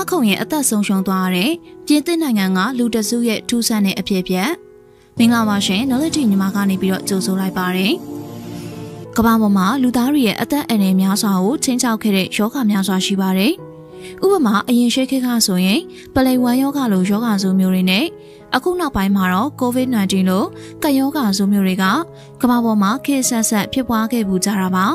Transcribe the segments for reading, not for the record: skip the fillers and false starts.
ကားခုံရဲ့အသက်ဆုံးရှုံးသွားတဲ့ပြင်သစ်နိုင်ငံကလူတစုရဲ့ထူးဆန်းတဲ့အဖြစ်အပျက်မင်္ဂလာပါရှင်နော်လက်တီညီမကနေပြီးတော့ကြိုဆိုလိုက်ပါတယ်ကမ္ဘာပေါ်မှာလူသားတွေရဲ့အသက်အန္တရာယ်များစွာကိုချိန်ချောက်ခဲ့တဲ့ယောဂများစွာရှိပါတယ်ဥပမာအရင်ရှိခေတ်ကဆိုရင်ပလိန်ဝမ်ယောဂလိုယောဂဆိုမျိုးတွေနဲ့အခုနောက်ပိုင်းမှာတော့ COVID-19 လို့ကပ်ယောဂဆိုမျိုးတွေကကမ္ဘာပေါ်မှာခေတ်ဆက်ဆက်ဖြစ်ပွားခဲ့ပူကြတာပါ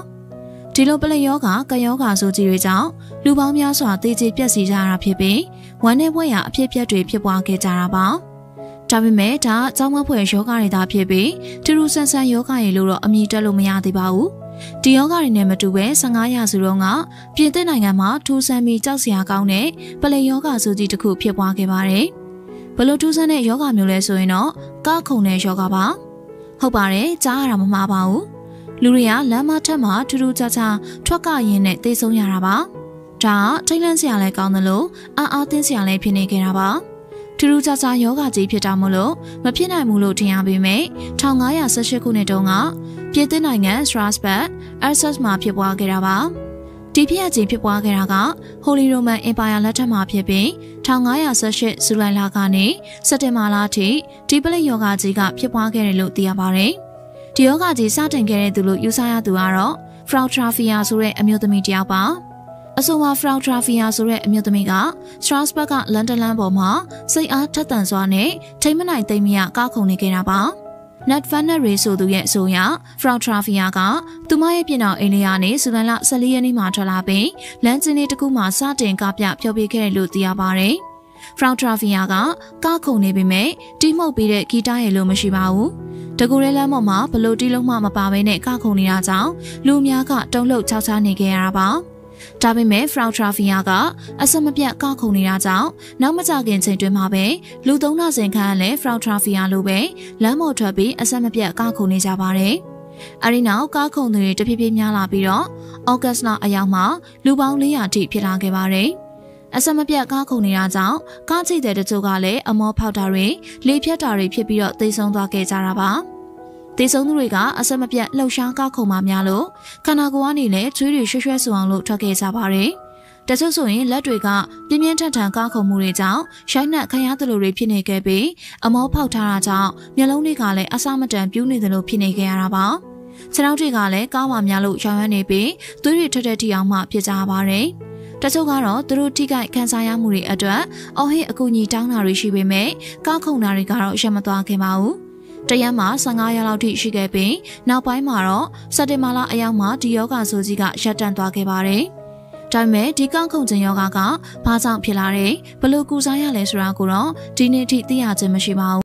ဒီလိုပလိန်ယောဂကပ်ယောဂဆိုကြီးတွေကြောင့်လူပေါင်းများစွာသေကျေပျက်စီးကြရတာဖြစ်ပြီးဝမ်းနည်းပွဲရာအဖြစ်အပျက်တွေဖြစ်ပွားခဲ့ကြတာပါဒါပေမဲ့ဒါအကြောင်းမဖွယ်ယောဂတွေသာဖြစ်ပြီးထူးထူးဆန်းဆန်းယောဂတွေလို့တော့အမည်တက်လို့မရသေးပါဘူးဒီယောဂတွေနဲ့မတူပဲ15ရာစုတုန်းကပြင်သစ်နိုင်ငံမှာထူးဆန်းပြီးကြောက်စရာကောင်းတဲ့ပလိန်ယောဂဆိုကြီးတစ်ခုဖြစ်ပွားခဲ့ပါတယ်ဘလို့ထူးဆန်းတဲ့ယောဂမျိုးလဲဆိုရင်တော့ကားခုန်တဲ့ယောဂပါဟုတ်ပါတယ်ကြားရတာမမှားပါဘူးလူတွေကလမ်းမထက်မှာထူးထူးခြားခြားထွက်ကရင်းနဲ့သေဆုံးရတာပါဒါကထိတ်လန့်စရာလည်းကောင်းတယ်လို့အားသင်းစရာလည်းဖြစ်နေကြတာပါထူးထူးခြားခြားယောဂကြီးဖြစ်တာမို့လို့မဖြစ်နိုင်ဘူးလို့ထင်ရပေမဲ့1518ခုနှစ်တုန်းကပြင်သစ်နိုင်ငံစထရာစဘတ်အက်ဆတ်မှာဖြစ်ပွားခဲ့တာပါဒီဖြစ်ရပ်ကြီးဖြစ်ပွားခဲ့တာက Holy Roman Empire လက်ထက်မှာဖြစ်ပြီး1518ဇူလိုင်လကနေစက်တင်ဘာလအထိဒီပလိယောဂကြီးကဖြစ်ပွားခဲ့တယ်လို့သိရပါတယ်ဒီယောဂကြီးစတင်ခဲ့တဲ့သူလို့ယူဆရသူကတော့ Frau Travia ဆိုတဲ့အမျိုးသမီးတစ်ယောက်ပါအဆိုပါ Frau Travia ဆိုတဲ့အမျိုးသမီးက Strasbourg ကလန်ဒန်လမ်းပေါ်မှာစိတ်အားထက်သန်စွာနဲ့ထိမ့်မနိုင်သိမ့်မရကားခုန်နေခဲ့တာပါNat Van Der Ray ဆိုသူရဲ့အဆိုအရ Frau Travia ကသူမရဲ့ပြည်တော်အိမ်လေးကနေဇူလိုင်လ14ရက်နေ့မှာထွက်လာပြီးလမ်းကျင်းလေးတစ်ခုမှာစတင်ကားပြဖျော်ဖြေခဲ့တယ်လို့သိရပါတယ်။ Frau Travia ကကားခုန်နေပေမဲ့တီးမှုတ်ပြီးတဲ့ဂီတရဲ့လို့မရှိပါဘူး။တကူရဲလမ်းပေါ်မှာဘလို့တီးလုံးမှမပါဘဲနဲ့ကားခုန်နေတာကြောင့်လူအများကတုံ့လှုပ်ခြောက်ခြားနေခဲ့ရတာပါ။ဒါပေမဲ့ Frau Travia ကအဆက်မပြတ်ကားခုန်နေတာကြောင့်နောက်မကြခင်ချိန်တွင်မှာပဲလူ3လစဉ်ခန့်လဲ Frau Travia လိုပဲလမ်းပေါ်ထွက်ပြီးအဆက်မပြတ်ကားခုန်နေကြပါတယ်။အဲဒီနောက်ကားခုန်သူတွေတဖြည်းဖြည်းများလာပြီးတော့ဩဂတ်လအရောက်မှာလူပေါင်း400ထိဖြစ်လာခဲ့ပါတယ်။အဆက်မပြတ်ကားခုန်နေတာကြောင့်ကားချိတဲ့တချို့ကလည်းအမောဖောက်တာတွေလေဖြတ်တာတွေဖြစ်ပြီးတော့သေဆုံးသွားခဲ့ကြတာပါ။သေဆုံးသူတွေကအဆက်မပြတ်လှုပ်ရှားကားခုန်မှများလို့ခန္ဓာကိုယ်ကနေလည်းချွေးတွေရွှဲရွှဲဆူအောင်လို့ထွက်ခဲ့ကြပါတယ်။တချို့ဆိုရင်လက်တွေကပြင်းပြင်းထန်ထန်ကားခုန်မှုတွေကြောင့်ရိုက်နှက်ခံရသလိုတွေဖြစ်နေခဲ့ပြီးအမောဖောက်ထားတာကြောင့်မျက်လုံးတွေကလည်းအဆမတန်ပြူးနေသလိုဖြစ်နေခဲ့ရတာပါ။ခြေထောက်တွေကလည်းကားမှများလို့ရောင်ရမ်းနေပြီးသွေးတွေထွက်တဲ့ထိအောင်မှဖြစ်ကြပါတယ်။တချို့ကတော့သူတို့ထိခိုက်ခံစားရမှုတွေအတွက်အော်ဟစ်အကူအညီတောင်းတာတွေရှိပေမဲ့ကားခုန်တာတွေကတော့ရပ်မသွားခင်ပါဘူး။တရက်မှာ15ရက်လောက်ထိရှိခဲ့ပြီးနောက်ပိုင်းမှာတော့စက်တင်ဘာလအရောက်မှာဒီယောဂဆိုကြီးကရပ်တန့်သွားခဲ့ပါတယ်။ဒါပေမဲ့ဒီကောက်ခုန်ခြင်းယောဂကဘာကြောင့်ဖြစ်လာတဲ့ဘယ်လိုကုစားရလဲဆိုတာကိုတော့ဒီနေ့ထိသိရခြင်းမရှိပါဘူး